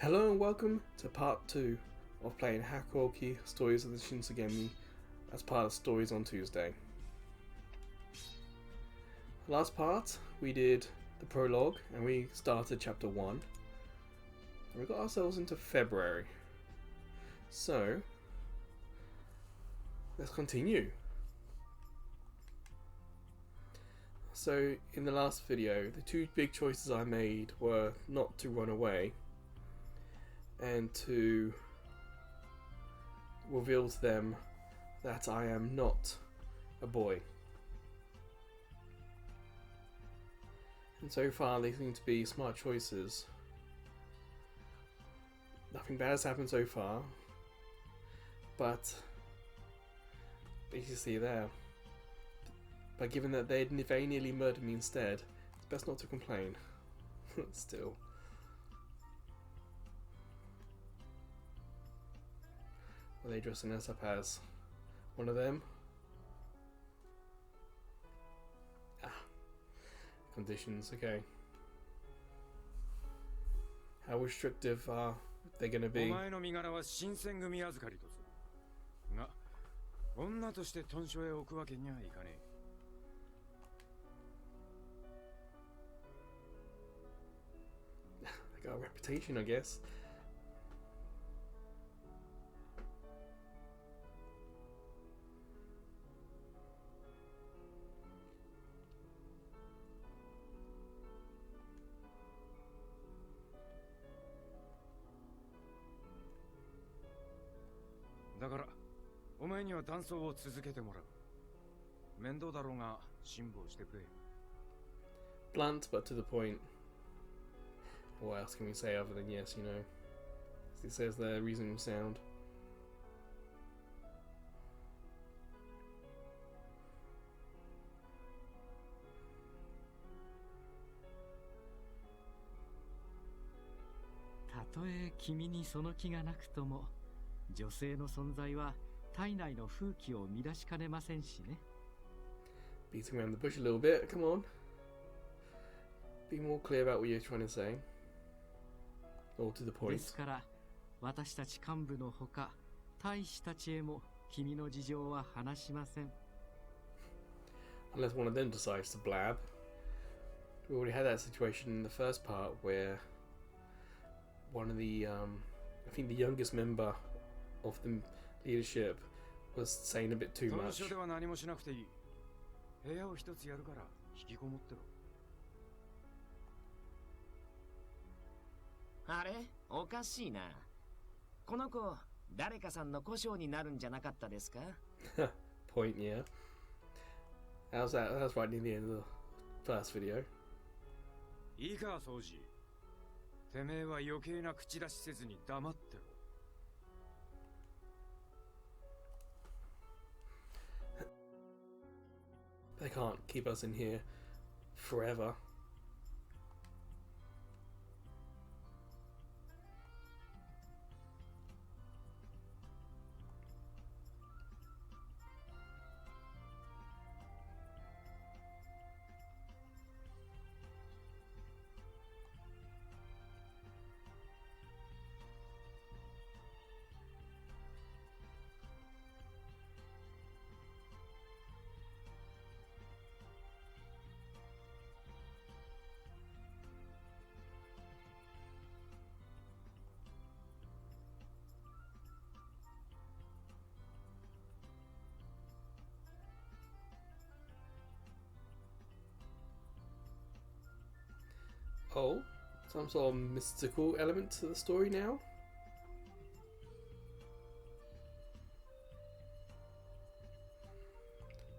Hello and welcome to part 2 of playing Hakuoki Stories of the Shinsengumi as part of Stories on Tuesday. Last part we did the prologue and we started chapter 1 and we got ourselves into February. So let's continue. So in the last video the two big choices I made were not to run away and to reveal to them that I am not a boy. And so far they seem to be smart choices. Nothing bad has happened so far, but as you see there, but given that they very nearly murdered me instead, it's best not to complain. Still. Are they dressing us up as one of them? Conditions, okay. How restrictive are they going to be? お前の身柄は新選組預かりとする。が、女として屯所へ置くわけにはいかねえ。They got a reputation, I guess. Blunt but to the point. What else can we say other than yes, you know? It says the reasonable sound. Tato 君にその気がなくとも、女性の存在は体内の風紀を乱しかねませんしね。Beating around the bush a little bit, come on. Be more clear about what you're trying to say. All to the point. ですから、私たち幹部のほか、大使たちへも君の事情は話しません。Unless one of them decides to blab. We already had that situation in the first part where one of the, I think the youngest member of the leadership was saying a bit too much. 屯所では何もしなくていい。部屋を一つやるから引きこもってろ。あれおかしいな。この子、誰かさんの故障になるんじゃなかったですか？ Point, yeah. How's that? That's right near the end of the first video. いいか、掃除。てめえは余計な口出しせずに黙ってろ。They can't keep us in here forever. Oh, some sort of mystical element to the story now?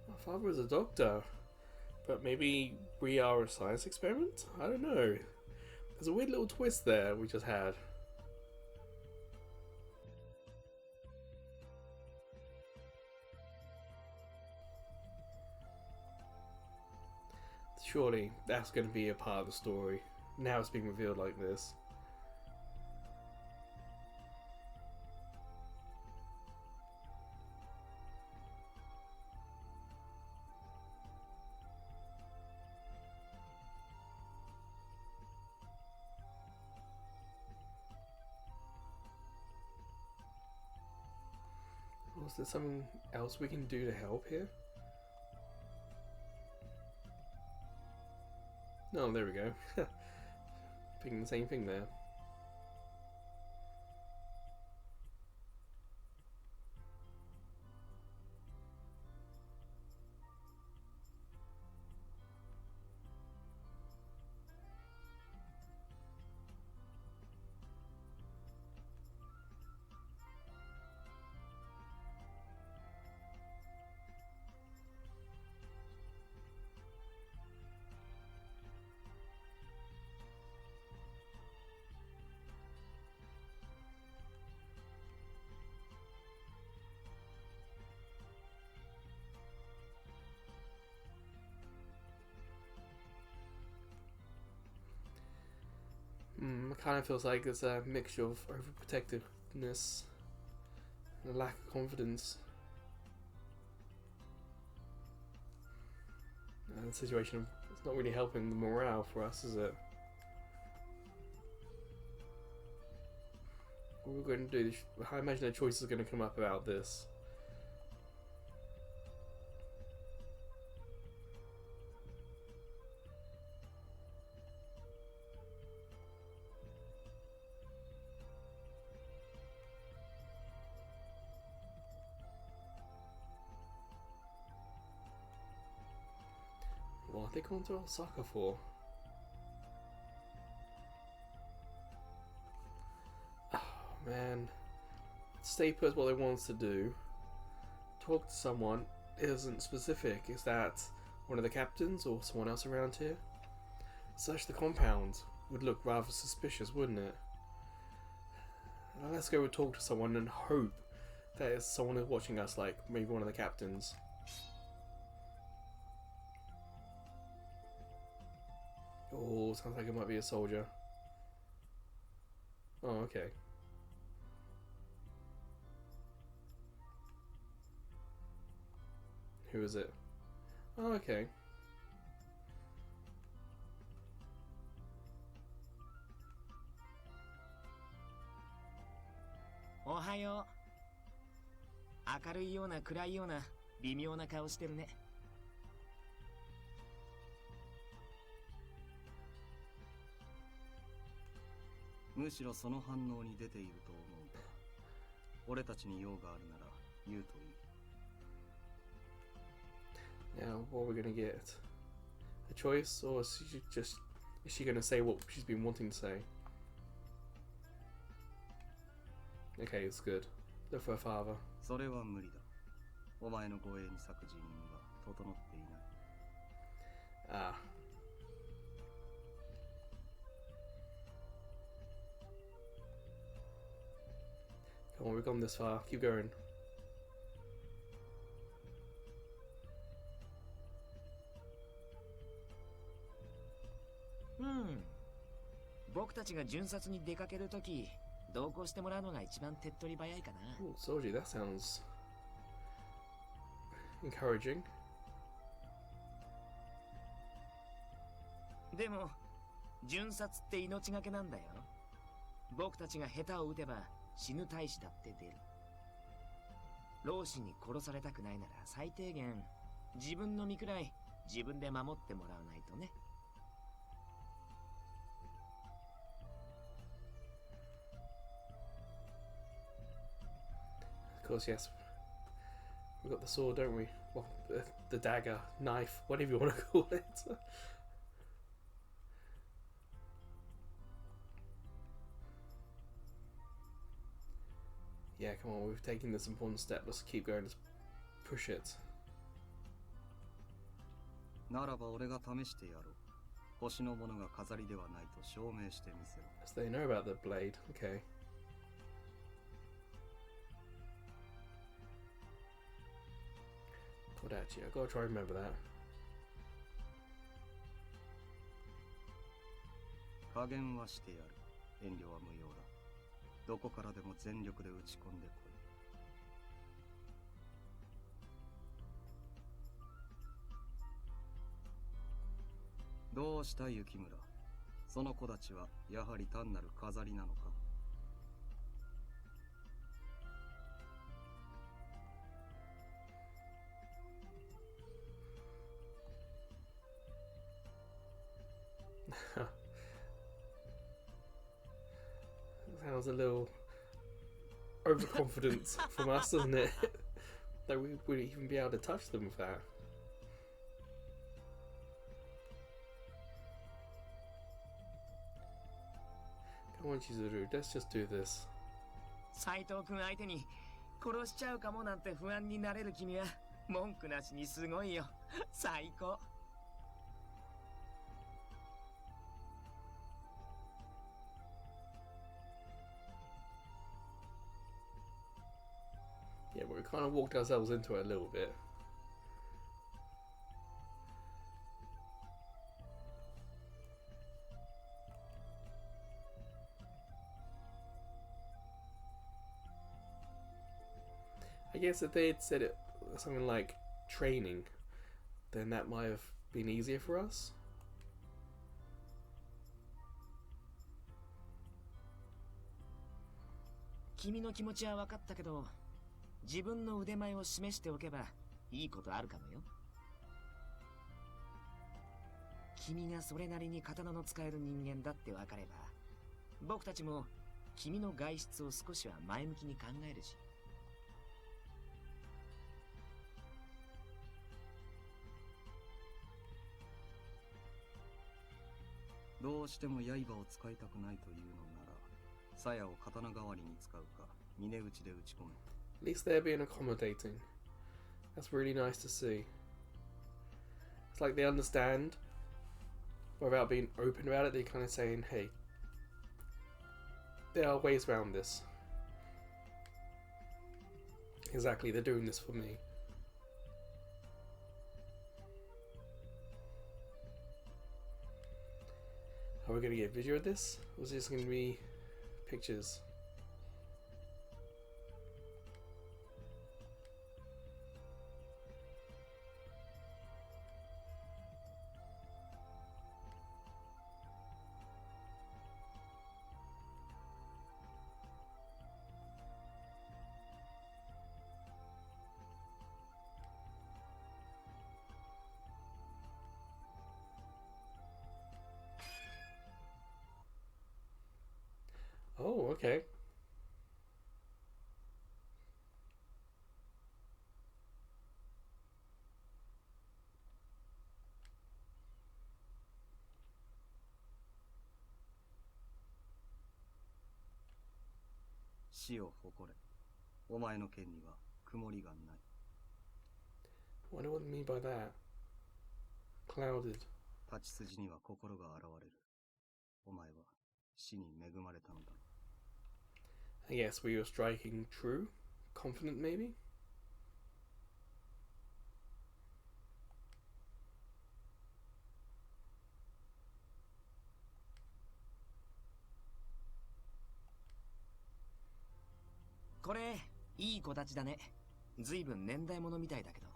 My father is a doctor, but maybe we are a science experiment? I don't know. There's a weird little twist there we just had. Surely that's going to be a part of the story. Now it's being revealed like this. Was there something else we can do to help here? No, there we go. Thinking the same thing there. It kind of feels like it's a mixture of overprotectiveness and a lack of confidence. And the situation, it's not really helping the morale for us, is it? What we're going to do, I imagine a choice is going to come up about this. What are they going to Osaka for? Oh man. Stay put is what they want us to do. Talk to someone isn't specific. Is that one of the captains or someone else around here? Search the compound would look rather suspicious, wouldn't it? Let's go and talk to someone and hope that is someone who's watching us, like maybe one of the captains. Oh, sounds like it might be a soldier. Oh, okay. Who is it? Oh, okay. Ohayo. 明るいような暗いような微妙な顔してるね。むしろその反応に出ていると思うが、俺たちに用があるなら言うといい。Now, what are we gonna get? A choice, or is she gonna say what she's been wanting to say? Okay, it's good. Look for her father. それは無理だ。お前の護衛に咲く人員は整っていない。Ah. Come on, we've gone this far. Keep going. 僕たちが巡察に出かけるとき、同行してもらうのが一番手っ取り早いかな。Oh, Soji, that sounds encouraging. でも、巡察って命がけなんだよ。僕たちが下手を打てば死ぬ大使だって出る。老子に殺されたくないなら最低限自分の身くらい自分で守ってもらわないとね。Of course, yes. We've got the sword, don't we? Well, the dagger, knife, whatever you want to call it. Yeah, come on, we've taken this important step. Let's keep going, let's push it. ならば俺が試してやろう。星のものが飾りではないと証明してみせろ。So they know about the blade, okay. Kodachi, I've got to try and remember that. 加減はしてやる。遠慮は無用だ。どこからでも全力で打ち込んでこい。どうした雪村。その子たちはやはり単なる飾りなのか。Sounds a little overconfident from us, doesn't it? That we would even be able to touch them with that. Come on, Chizuru, let's just do this. 斎藤君相手に殺しちゃうかもなんて不安になれる君は文句なしにすごいよ。最高。Yeah, but we kind of walked ourselves into it a little bit. I guess if they had said it something like training, then that might have been easier for us. 君の気持ちは分かったけど、自分の腕前を示しておけばいいことあるかもよ。君がそれなりに刀の使える人間だって分かれば、僕たちも君の外出を少しは前向きに考えるし。どうしても刃を使いたくないというのなら、鞘を刀代わりに使うか、峰打ちで打ち込む。At least they're being accommodating. That's really nice to see. It's like they understand, without being open about it. They're kind of saying, hey, there are ways around this. Exactly, they're doing this for me. Are we going to get a video of this? Or is this going to be pictures? Oh, okay. "死を誇れ。お前の剣には曇りがない。Wonder what they mean by that. Clouded. 立ち筋には心が現れる。お前は死に恵まれたのだ。I guess we were striking true? Confident, maybe?これいい子たちだね。ずいぶん年代物みたいだけど。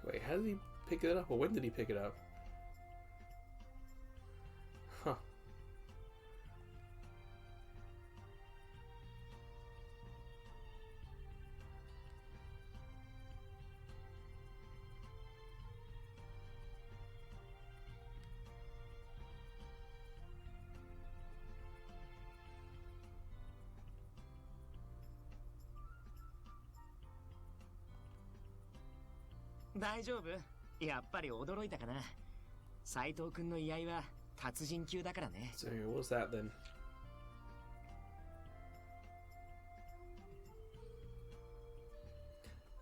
Wait, how did he pick it up, or when did he pick it up? Huh. .大丈夫？やっぱり驚いたかな。斉藤君の居合は達人級だからね。So what's that then?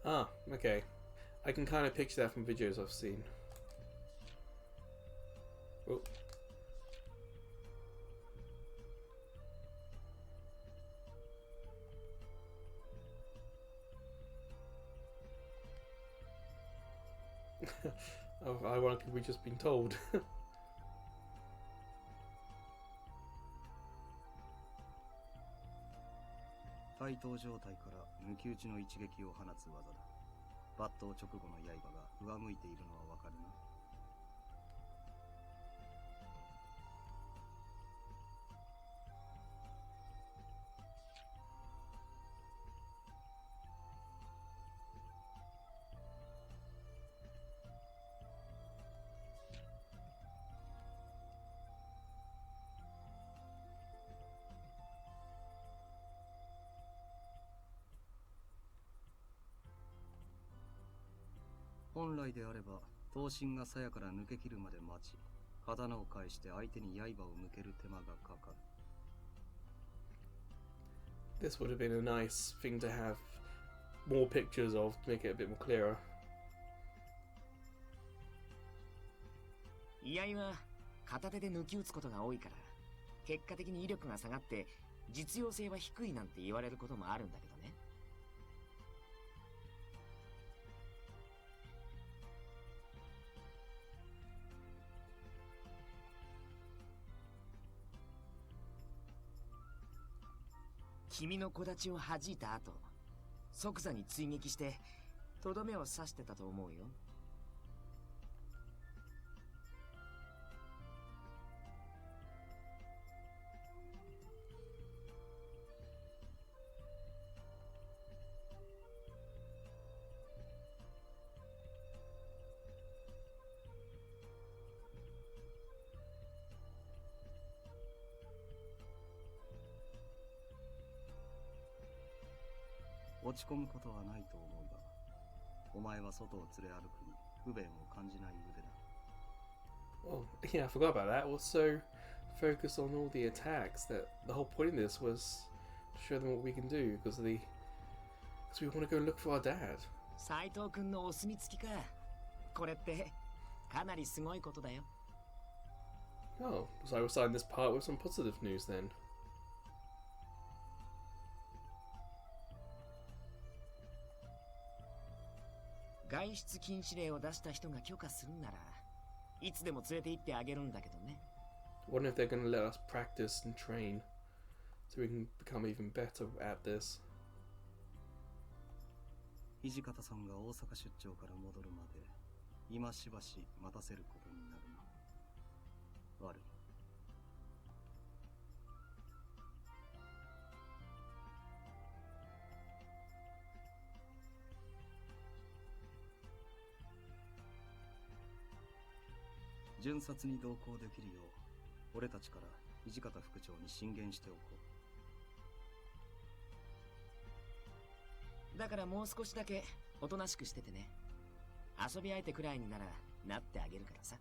Ah, okay. I can kind of picture that from videos I've seen. Oh. Oh, ironically, we've just been told. 対等状態から抜き打ちの一撃を放つ技だ。抜刀直後の刃が上向いているのはわかるな。本来であれば刀身が鞘から抜け切るまで待ち、刀を返して相手に刃を向ける手間がかかる。 This would have been a nice thing to have more pictures of to make it a bit more clearer. 居合は片手で抜き打つことが多いから、結果的に威力が下がって実用性は低いなんて言われることもあるんだけどね。君の小立ちを弾いた後、即座に追撃してとどめを刺してたと思うよ。落ち込むことはないと思うが、お前は外を連れ歩くに不便を感じない腕だ。 Oh, yeah, I forgot about that. We're so focused on all the attacks that the whole point of this was to show them what we can do because we want to go and look for our dad. 斉藤君のお墨付きか。これってかなりすごいことだよ。 Oh, so I will sign this part with some positive news then. 外出禁止令を出した人が許可するんなら、いつでも連れて行ってあげるんだけどね。I wonder if they're going to let us practice and train so we can become even better at this. 土方さんが大阪出張から戻るまで今しばし待たせることになるな。悪い。巡察に同行できるよう俺たちから土方副長に進言しておこう。だからもう少しだけおとなしくしててね。遊び相手くらいにならなってあげるからさ。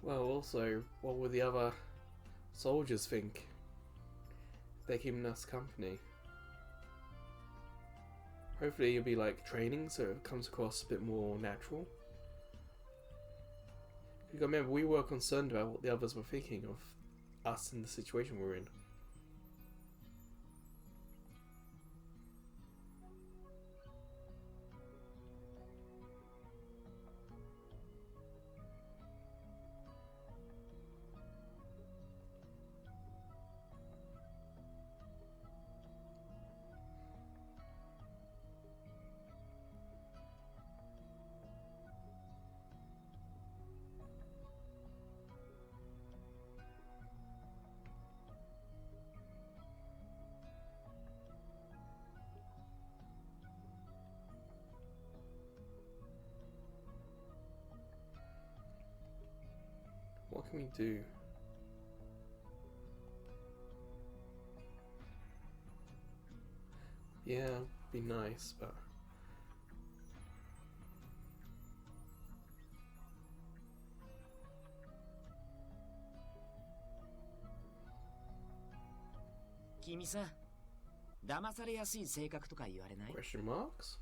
Well, also, what will the other soldiers think? They're keeping us company. Hopefully you'll be like training so it comes across a bit more natural. You gotta remember, we were concerned about what the others were thinking of us in the situation we're in. What can we do? Yeah, be nice, but...君さ、騙されやすい性格とか言われない？ Question marks?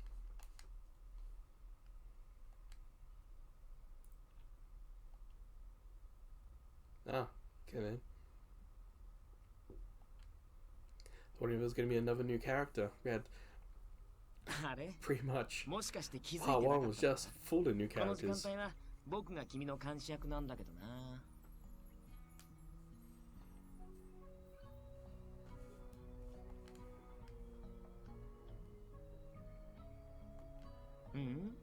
Ah, okay then. Thought it was going to be another new character. We had あれ pretty much もしかして気づいて part なか one っ was た？ just full of new この時間 characters. 帯は僕が君の監視役なんだけどな。うん？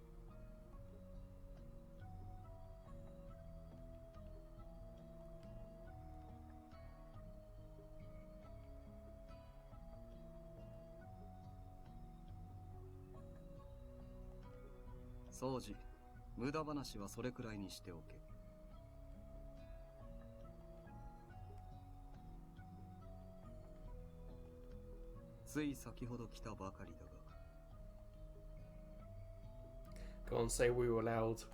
掃除、無駄話はそれくらいにしておけ。つい先ほど来たばかりだが。Go on, say we were allowed.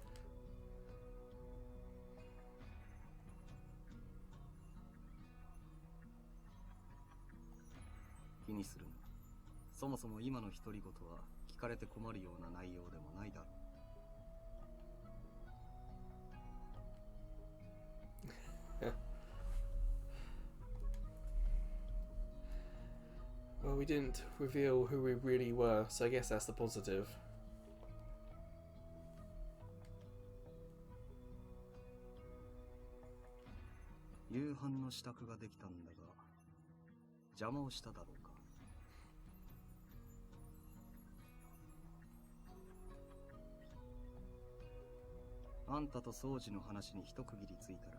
気にするな。そもそも今の独り言は聞かれて困るような内容でもないだろう。Well, we didn't reveal who we really were, so I guess that's the positive. 夕飯の支度ができたんだが、邪魔をしただろうか。あんたと掃除の話に一区切りついたら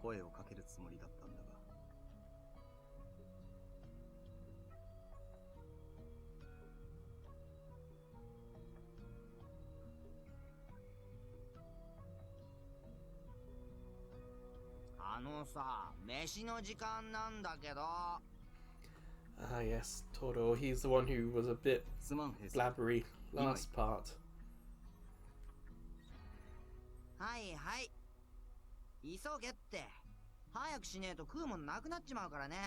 声をかけるつもりだったんだが。さ、飯の時間なんだけど。Ah, yes, Toro. He's the one who was a bit すまん、平成。 blabbery last part. はいはい。急げって。早くしねえと食うもんなくなっちまうからね。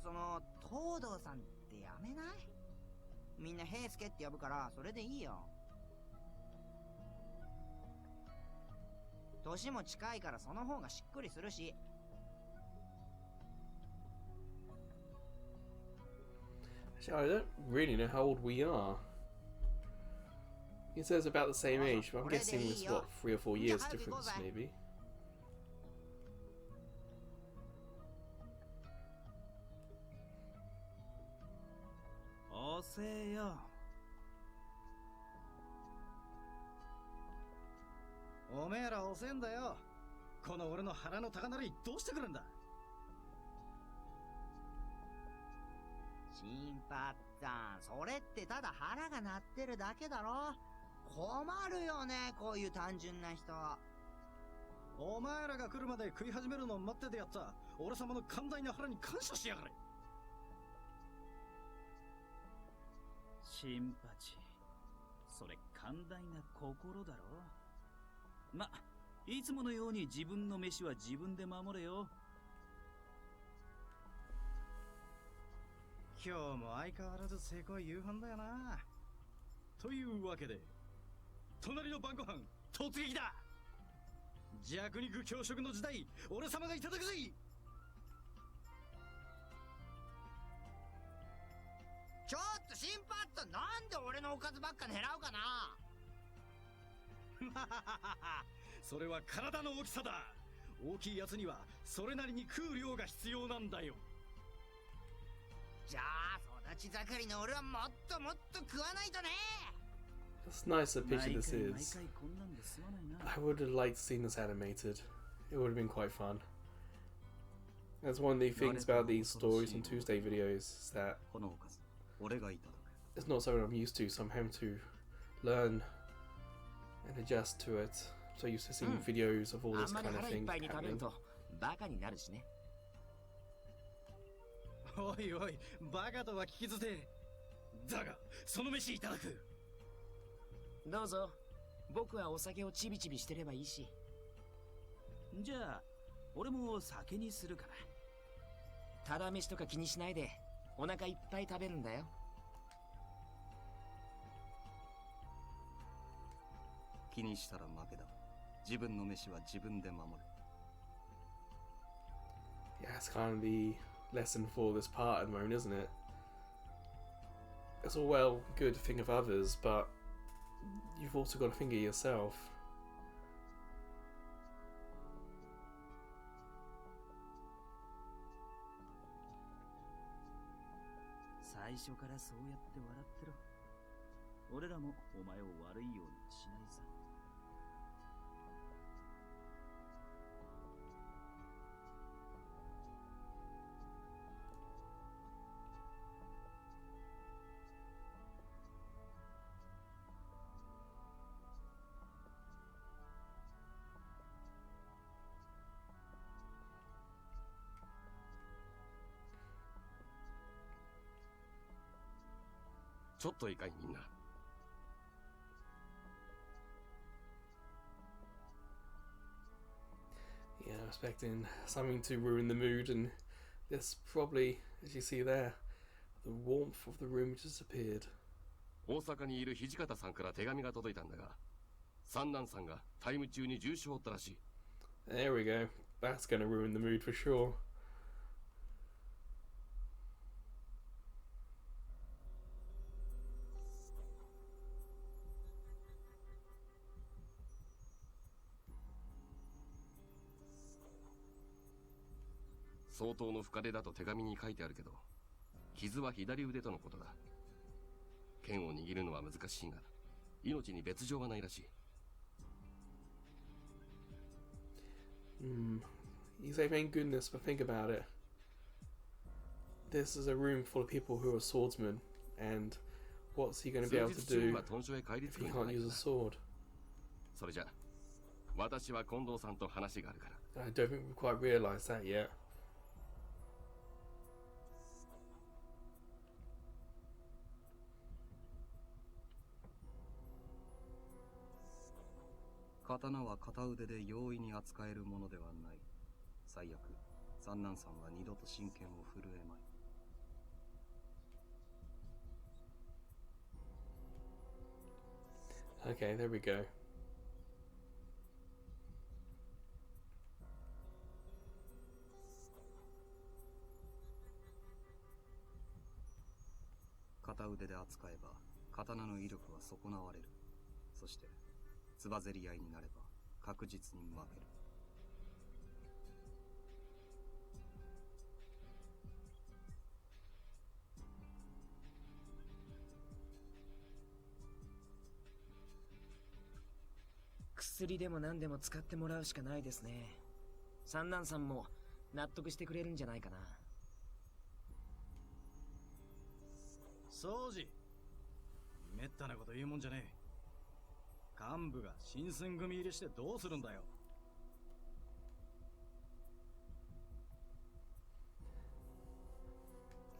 その東堂さんってやめない？みんな平助って呼ぶからそれでいいよ。年も近いからその方がしっくりするし。Actually, I don't really know how old we are. He says about the same age, but I'm guessing it's what, 3 or 4 years difference, maybe. 遅えよ。おめえら遅えんだよ。この俺の腹の高鳴りどうしてくるんだ。新八さん、それってただ腹が鳴ってるだけだろ。困るよね、こういう単純な人。お前らが来るまで食い始めるのを待っててやった俺様の寛大な腹に感謝しやがれ。新八、それ寛大な心だろ。ま、いつものように自分の飯は自分で守れよ。今日も相変わらずせこい夕飯だよな。というわけで隣の晩ご飯突撃だ。弱肉強食の時代俺様がいただくぜ。ちょっと新パッド、なんで俺のおかずばっか狙うかな。それは体の大きさだ。大きいやつにはそれなりに食う量が必要なんだよ。じゃあ育ち盛りの俺はもっともっと食わないとね。That's nice a picture this is. I would have liked to seen this animated. It would have been quite fun. That's one of the things about these stories on Tuesday videos is that it's not something I'm used to, so I'm having to learn and adjust to it. So I'm used to seeing videos of all this kind of thing happening. バカになるしね。おいおい、バカとは聞き捨て。だが、その飯いただく。どうぞ。僕はお酒をちびちびしてればいいし。じゃあ、俺も酒にするかな。ただ飯とか気にしないで、お腹いっぱい食べるんだよ。気にしたら負けだ。自分の飯は自分で守る。Yeah, it's kind of the lesson for this part at the moment, isn't it? It's all well good to think of others, but you've also got to think of yourself. 最初からそうやって笑ってろ。俺らもお前を悪いようにはしないさ。ちょっといいかいみんな。Yeah, I'm expecting something to ruin the mood, and this probably, as you see there, the warmth of the room disappeared. 大阪にいる土方さんから手紙が届いたんだが、三男さんがタイム中に重傷を負ったらしい。There we go. That's going to ruin the mood for sure. 相当の深手だと手紙に書いてあるけど、傷は左腕とのことだ。剣を握るのは難しいが、命に別状はないらしい。You say thank goodness, but think about it. This is a room full of people who are swordsmen, and what's he going to be able to do if he can't use a sword? それじゃ、私は近藤さんと話があるから。I don't think we've quite realised that yet. 刀は片腕で容易に扱えるものではない。最悪、三男さんは二度と真剣を震えまい。Okay, there we go. 片腕で扱えば刀の威力は損なわれる。そしてつばぜり合いになれば確実に負ける。薬でも何でも使ってもらうしかないですね。三男さんも納得してくれるんじゃないかな。掃除。めったなこと言うもんじゃねえ。幹部が新選組入りしてどうするんだよ。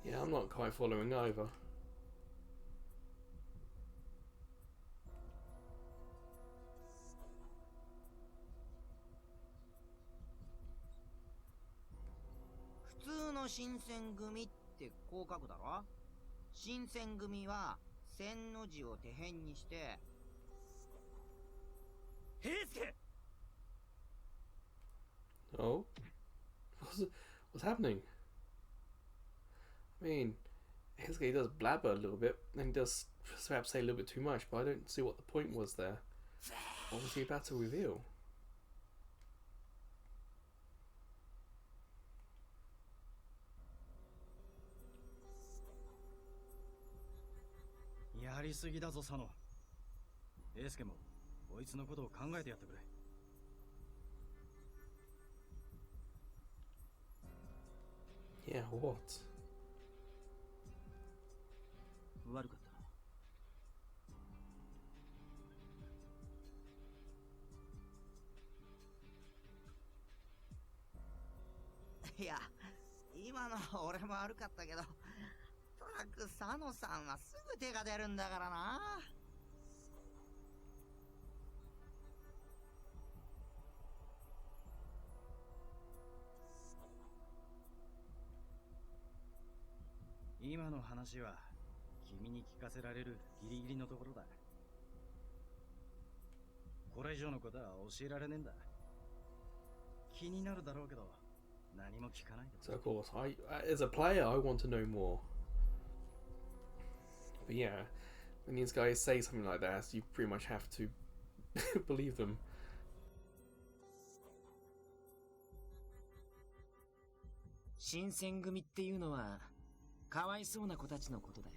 Yeah, I'm not quite following either. 普通の新選組ってこう書くだろ。新選組は千の字を手辺にして。平助。 Oh? What's happening? I mean, Hisuke does blabber a little bit, and he does perhaps say a little bit too much, but I don't see what the point was there. What was he about to reveal? やりすぎだぞ佐野。英介もこいつのことを考えてやってくれ。Yeah, what? 悪かったな。いや、今の俺も悪かったけど、とにかく佐野さんはすぐ手が出るんだからな。今の話は君に聞かせられるギリギリのところだ。これ以上のことは教えられねえんだ。気になるだろうけど何も聞かないで。 So of course, as a player, I want to know more. But yeah, when these guys say something like that, you pretty much have to believe them. 新選組っていうのはかわいそうな子たちのことだよ。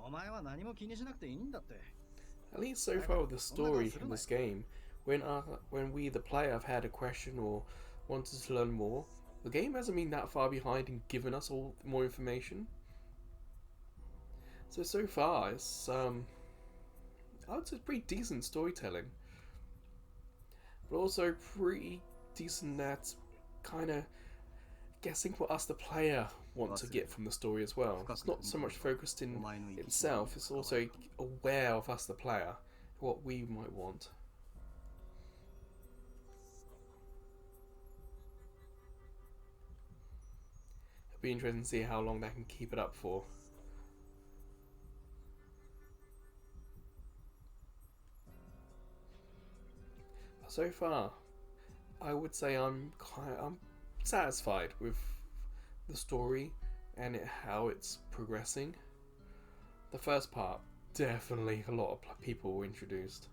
お前は何も気にしなくていいんだって。 At least so far with the story in this game, when we, the player, have had a question or wanted to learn more, the game hasn't been that far behind in giving us all more information. So far, it's I would say pretty decent storytelling, but also pretty decent at kind of guessing what us, the player, want to get from the story as well. It's not so much focused in itself, it's also aware of us, the player, what we might want. It'll be interesting to see how long they can keep it up for. So far, I would say I'm satisfied with the story and how it's progressing. The first part, definitely a lot of people were introduced.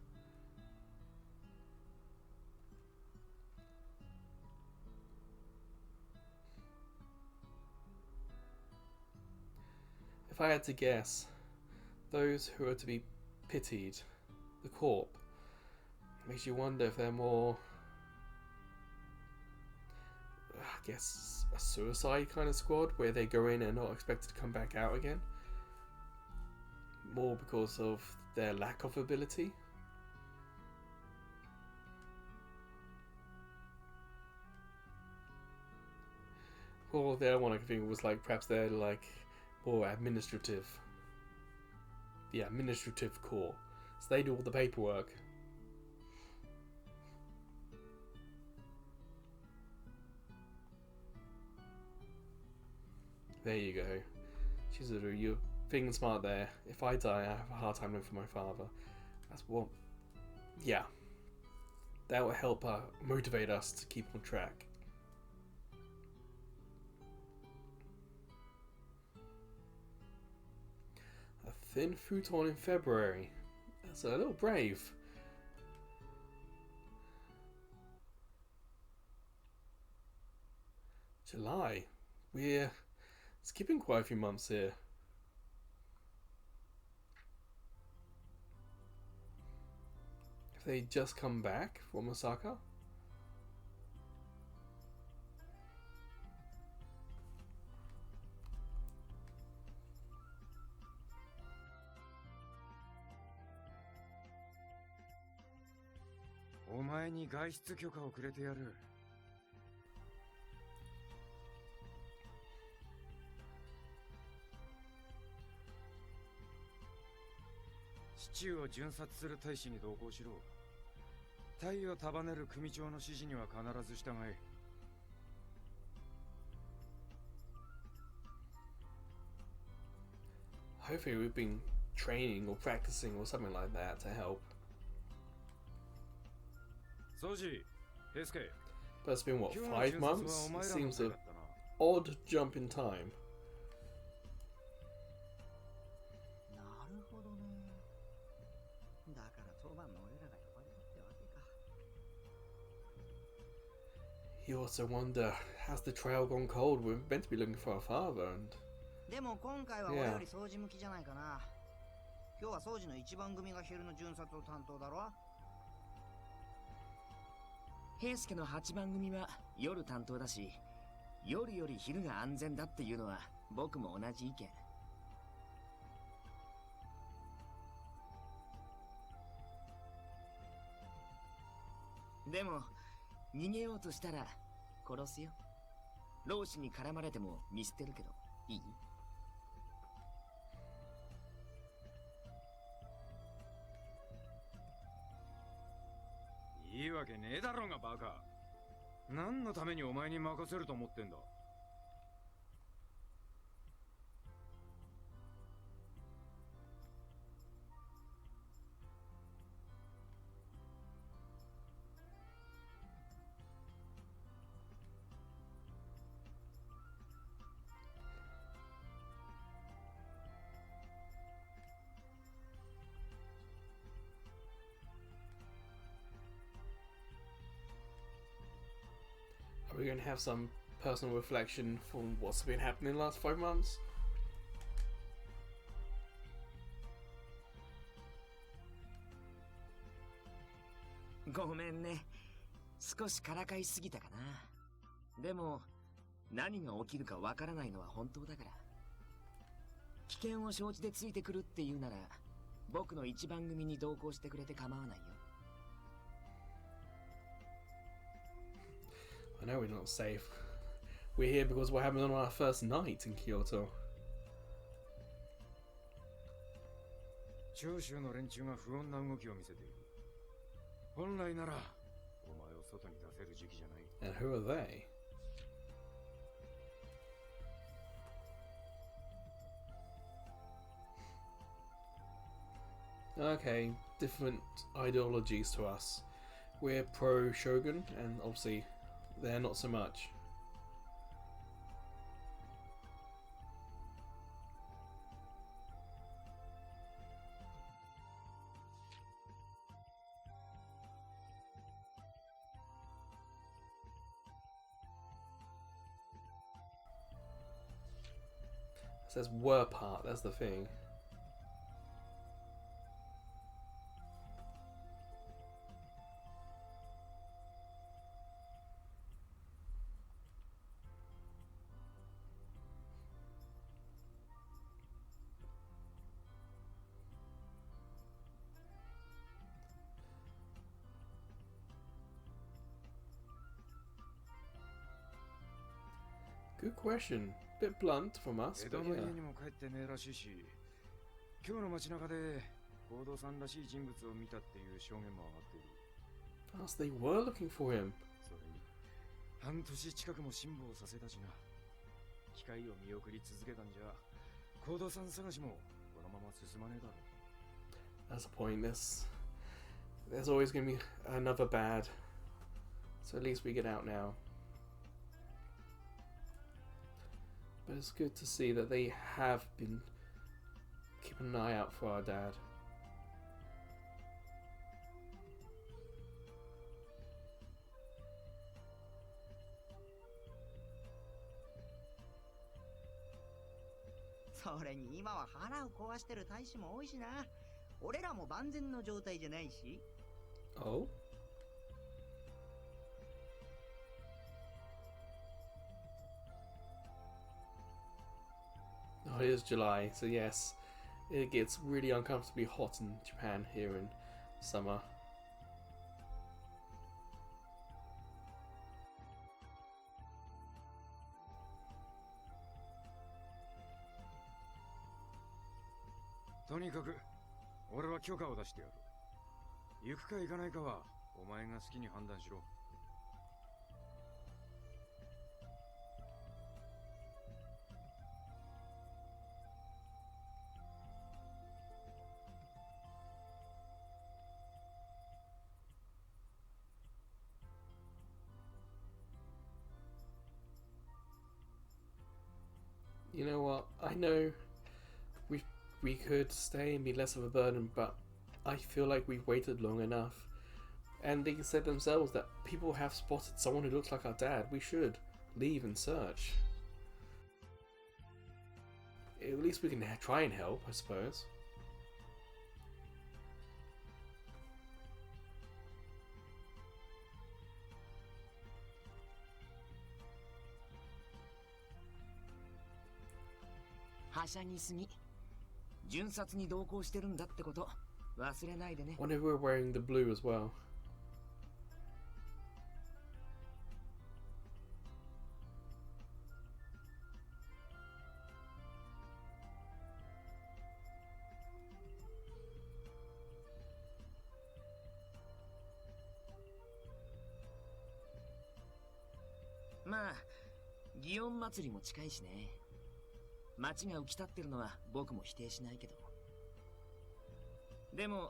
If I had to guess, those who are to be pitied, the corp, makes you wonder if they're more, I guess, a suicide kind of squad where they go in and not expected to come back out again. More because of their lack of ability. Or the other one I think was like perhaps they're like more administrative. The administrative core. So they do all the paperwork. There you go. Chizuru, you're being smart there. If I die, I have a hard time looking for my father. That's what... Yeah. That will help motivate us to keep on track. A thin futon in February. That's a little brave. July. We're skipping quite a few months here. If they just come back from Osaka?お前に外出許可をくれてやる。市中を巡察する大使に同行しろ。隊を束ねる組長の指示には必ず従え。Hopefully we've been training or practicing or something like that to help. ソジ、ヘスケ。 But it's been what, 5 months? It seems an odd jump in time. なるほどね。だから当番の俺らが呼ばれたってわけか。 You also wonder, has the trail gone cold? We're meant to be looking for our father and... でも今回は俺より掃除向きじゃないかな。今日は掃除の一番組が昼の巡察を担当だろ。平助の8番組は夜担当だし、夜より昼が安全だっていうのは僕も同じ意見。でも逃げようとしたら殺すよ。老子に絡まれても見捨てるけどいい？いいわけねえだろうがバカ。何のためにお前に任せると思ってんだ。Are we going to have some personal reflection from what's been happening in the last 5 months? ごめんね。少しからかいすぎたかな。でも、何が起きるかわからないのは本当だから。危険を承知でついてくるっていうなら、僕の一番組に同行してくれて構わないよ。I know we're not safe. We're here because what happened on our first night in Kyoto. 長州の連中が不穏な動きを見せている。本来ならお前を外に出せる時期じゃない。 And who are they? Okay, different ideologies to us. We're pro Shogun, and obviously they're not so much. It says were part, that's the thing. Good question. Bit blunt from us, 江 but 戸の yeah. 家にも帰ってねえらしいし、今日の街中で合同さんらしい人物を見たっていう証言も上がっている。 Plus, they were looking for him. それに半年近くも辛抱させたしな。機会を見送り続けたんじゃ合同さん探しもこのまま進まねえだろう。 That's the point. There's always going to be another bad. So at least we get out now. But it's good to see that they have been keeping an eye out for our dad. それに今は腹を壊してる大使も多いしな。俺らも万全の状態じゃないし。 Oh? Oh, it is July, so yes, it gets really uncomfortably hot in Japan here in summer. とにかく俺は許可を出してやる。行くか行かないかはお前が好きに判断しろ。You know what? I know we could stay and be less of a burden, but I feel like we've waited long enough. And they said themselves that people have spotted someone who looks like our dad. We should leave and search. At least we can try and help, I suppose. Hashagi-sugi. 巡察に同行してるんだってこと忘れないでね。 Wonder if we're wearing the blue as well. まあ、祇園祭りも近いしね。街が浮き立ってるのは僕も否定しないけど。でも、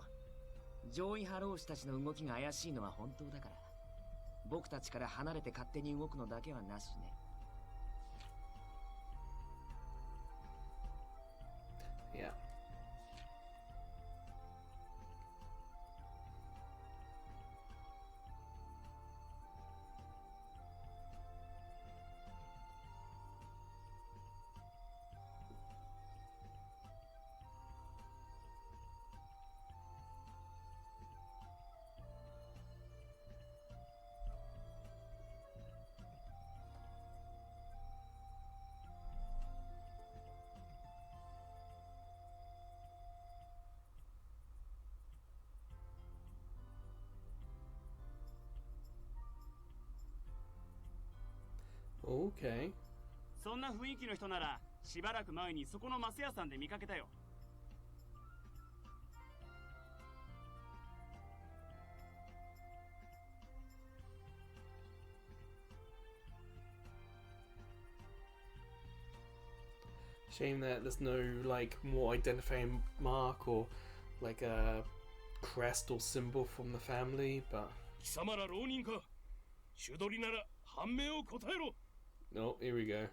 上位派老士たちの動きが怪しいのは本当だから、僕たちから離れて勝手に動くのだけはなしね。Yeah. Okay. そんな雰囲気の人ならしばらく前にそこのマス屋さんで見かけたよ。Shame that there's no like more identifying mark or like a crest or symbol from the family, but 貴様ら浪人か。主取りなら判明を答えろ。 oh, here we go.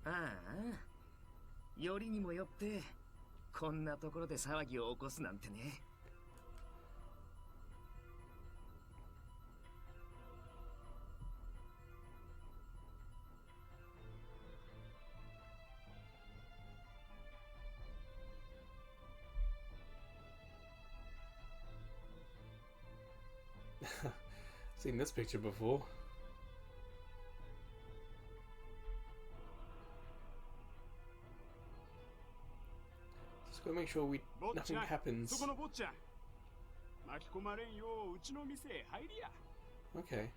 ああ、よりにもよってこんなところで騒ぎを起こすなんてね。Seen this picture before. Just gotta make sure nothing happens. そこの坊ちゃん。巻き込まれんよううちの店へ入りや。Okay.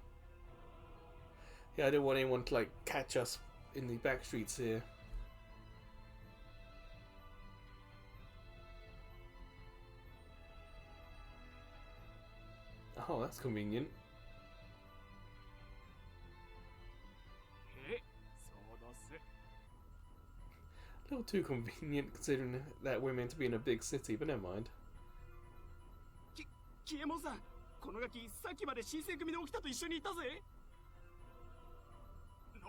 Yeah, I don't want anyone to like catch us in the back streets here. Oh, that's convenient. へ、そうどす。 A little too convenient considering that we're meant to be in a big city, but never mind. キエモンさん、このガキさっきまで新選組で起きたと一緒にいたぜ。お、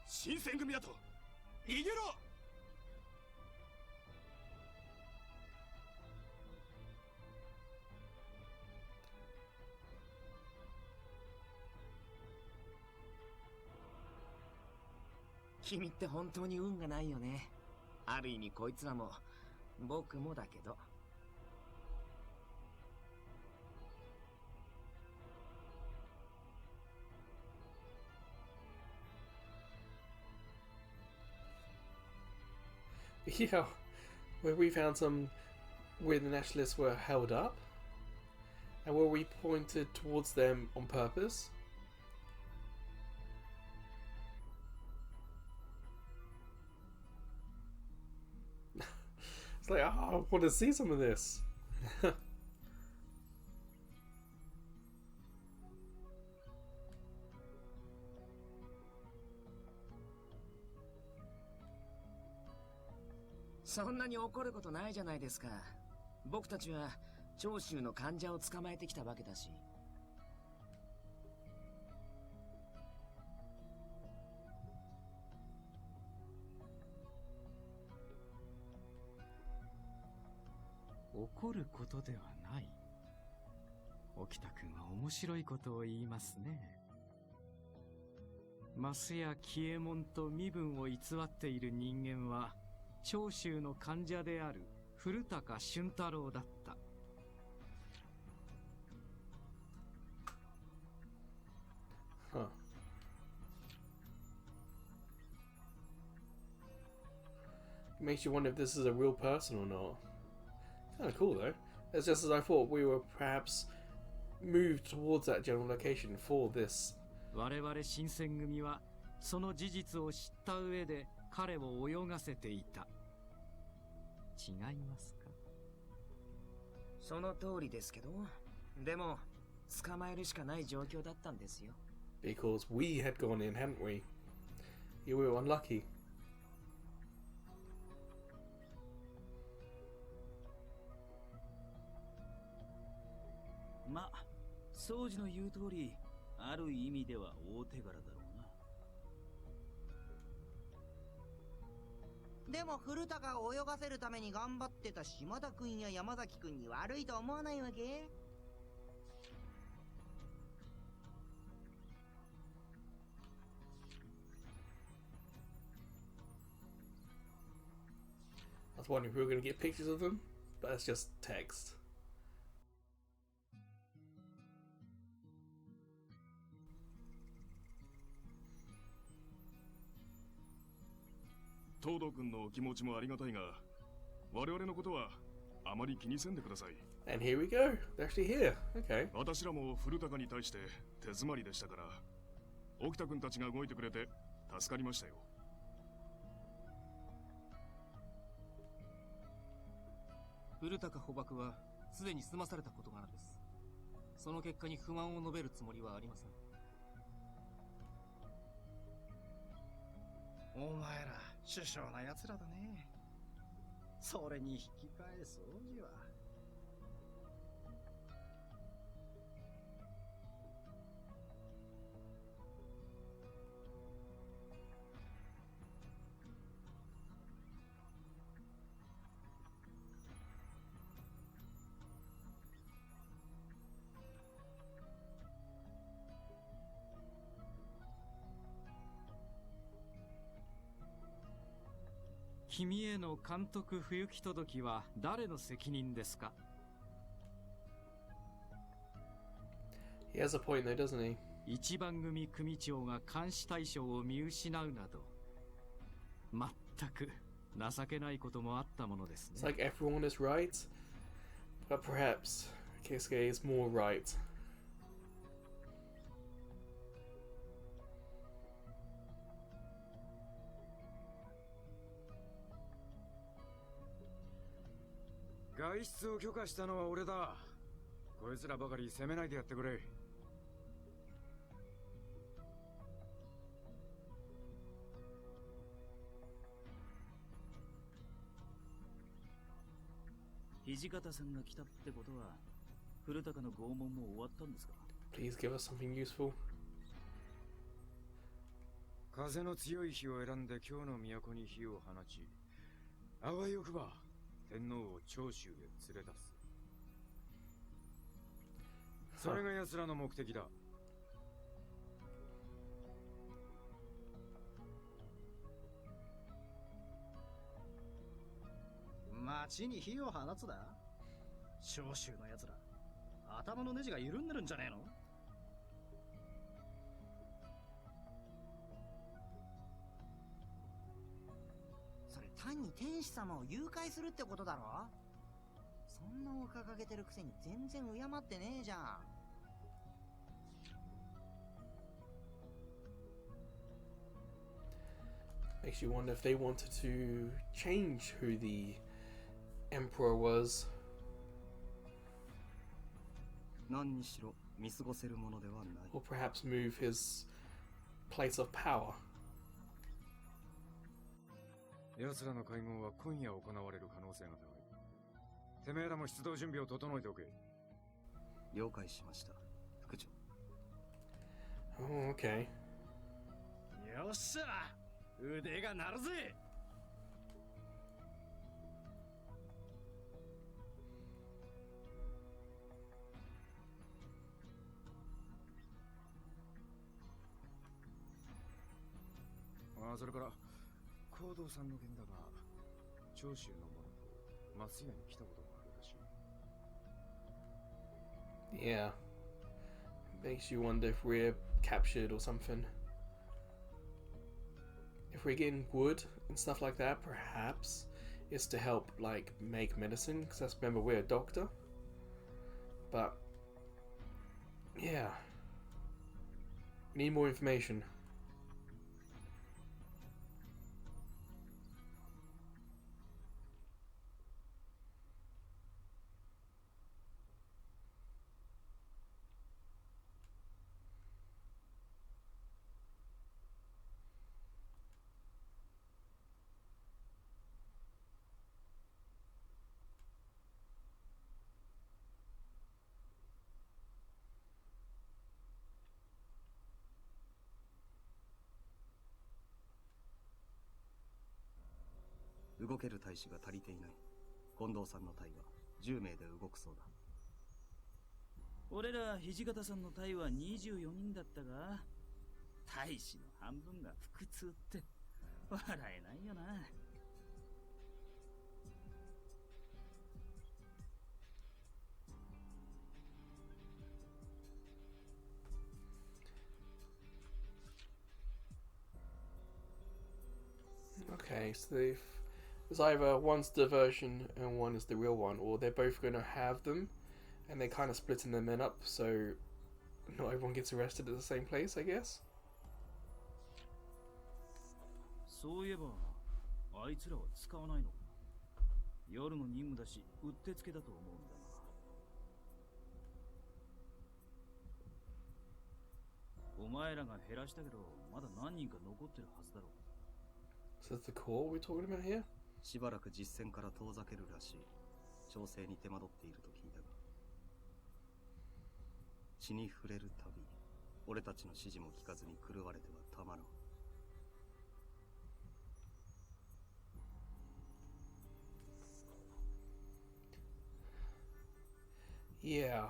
新選組だと逃げろ。君って本当に運がないよね。ある意味こいつらも僕もだけど。Yeah, where we found some where the nationalists were held up, and where we pointed towards them on purpose. It's like, oh, I want to see some of this. そんなに怒ることないじゃないですか。僕たちは長州の患者を捕まえてきたわけだし。怒ることではない。沖田君は面白いことを言いますね。増や喜右衛門と身分を偽っている人間は長州の患者である古高俊太郎だった。Huh. Makes you wonder if this is a real person or not. Kind of cool though. It's just as I thought. We were perhaps moved towards that general location for this. 我々新選組はその事実を知った上で彼を泳がせていた。違いますか？その通りですけど、でも捕まえるしかない状況だったんですよ。Because we had gone in, hadn't we? Yeah, we were unlucky. ま、宗司の言う通り、ある意味では大手柄だろうな。でも古高を泳がせるために頑張ってた島田君や山崎君に悪いと思わないわけ？ I was wondering if we were going to get pictures of them, but that's just text. 東堂君のお気持ちもありがたいが、我々のことはあまり気にせんでください。 And here we go. They're actually here. Okay. 私らも古高に対して手詰まりでしたから、沖田君たちが動いてくれて助かりましたよ。古高捕獲はすでに済まされた事柄です。その結果に不満を述べるつもりはありません。お前ら殊勝な奴らだね。それに引き返す王子は。君への監督不行き届きは誰の責任ですか？ He has a point though, doesn't he? 一番組組長が監視対象を見失うなど、全く情けないこともあったものですね。 It's like everyone is right, but perhaps Keisuke is more right. 外出を許可したのは俺だ。こいつらばかり責めないでやってくれ。土方さんが来たってことは古高の拷問も終わったんですか？ Please give us something useful. 風の強い日を選んで今日の都に火を放ち、あわよくば天皇を長州へ連れ出す。それが奴らの目的だ。町に火を放つだ。長州の奴ら頭のネジが緩んでるんじゃねえの？それ単に天使様を誘拐するってことだろ。そんなを掲げてるくせに全然敬ってねえじゃん。Makes you wonder if they wanted to change who the emperor was. 何にしろ見過ごせるものではない。 Or perhaps move his place of power. 奴らの会合は今夜行われる可能性が高い。てめえらも出動準備を整えておけ。了解しました、副長。Oh, okay. よっしゃ、腕が鳴るぜ。それから行動さんの件だが、長州の者と松屋に来たことがあるらしい。 Yeah. Makes you wonder if we're captured or something. If we're getting wood and stuff like that, perhaps it's to help, like, make medicine. Because remember, we're a doctor. But, yeah. We need more information. .動ける大使が足りていない。近藤さんの隊は10名で動くそうだ。俺ら土方さんの隊は24人だったが、大使の半分が腹痛って笑えないよな。Okay, so the It's either one's diversion and one is the real one, or they're both going to have them, and they're kind of splitting the men up so not everyone gets arrested at the same place, I guess. そういえばあいつらは使わないのか。夜の任務だしうってつけだと思うんだが。お前らが減らしたけどまだ何人か残ってるはずだろう。 So that's the core we're talking about here? しばらく実戦から遠ざけるらしい。調整に手間取っていると聞いたが。血に触れるたび、俺たちの指示も聞かずに狂われてはたまらん。Yeah.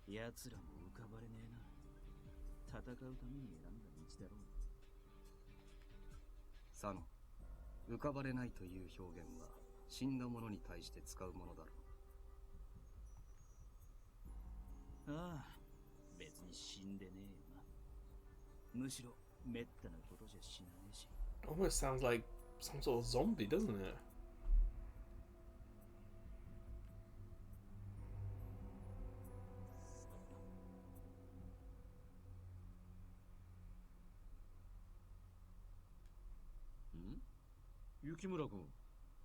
奴らも浮かばれねえな。戦うために選んだ道だろう。サノ、浮かばれないという表現は死んだ者に対して使うものだろう。ああ、別に死んでねえよな。むしろめったなことじゃ死なねえし。 Almost sounds like some sort of zombie, doesn't it? 雪村君、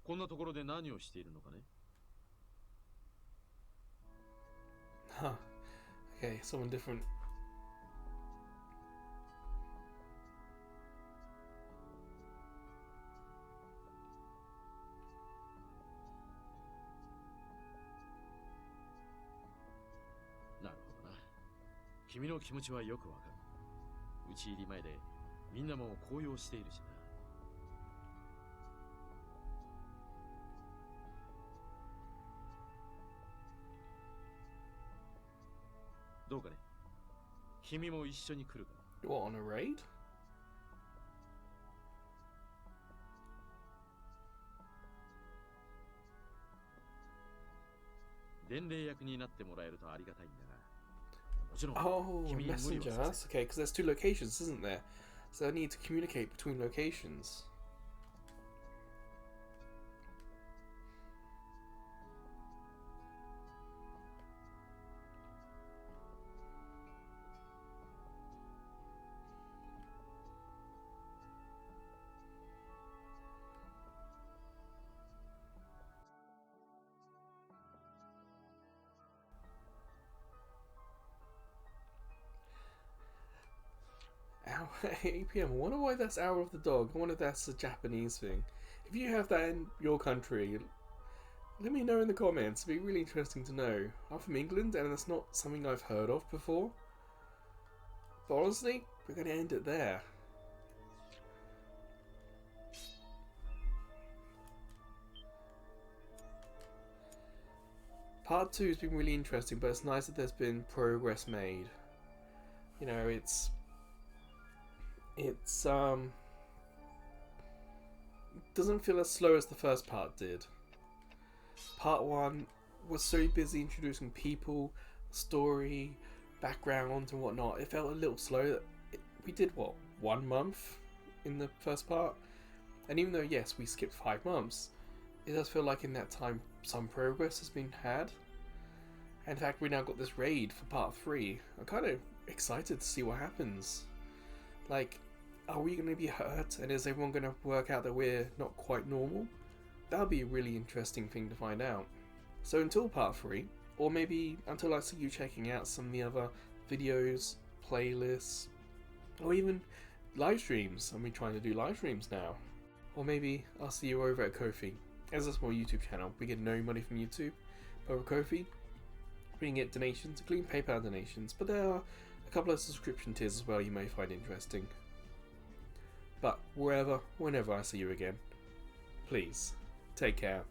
こんなところで何をしているのかね。 Huh. Okay, someone different. なるほどな。君の気持ちはよくわかる。打ち入り前でみんなも高揚しているしな。どうかね。君も一緒に来るか。 What, on a raid? 伝令役になってもらえるとありがたいんだが。もちろん、 Oh, 君に無理 messenger. はさせ That's okay, because there's two locations, isn't there? So I need to communicate between locations. Hour 8 PM. I wonder why that's Hour of the Dog. I wonder if that's a Japanese thing. If you have that in your country, let me know in the comments. It'd be really interesting to know. I'm from England and that's not something I've heard of before. But honestly, we're going to end it there. Part 2 has been really interesting, but it's nice that there's been progress made. You know, it's doesn't feel as slow as the first part did. Part 1 was so busy introducing people, story, background and whatnot. It felt a little slow. We did what, 1 month in the first part? And even though yes, we skipped 5 months, it does feel like in that time some progress has been had. And in fact, we now got this raid for part 3. I'm kind of excited to see what happens. Like, are we going to be hurt, and is everyone going to work out that we're not quite normal? That would be a really interesting thing to find out. So until part 3, or maybe until I see you checking out some of the other videos, playlists, or even live streams. I'm trying to do live streams now. Or maybe I'll see you over at Ko-fi. As a small YouTube channel, we get no money from YouTube, but with Ko-fi, we can get donations, including PayPal donations, but there are a couple of subscription tiers as well you may find interesting. But wherever, whenever I see you again, please, take care.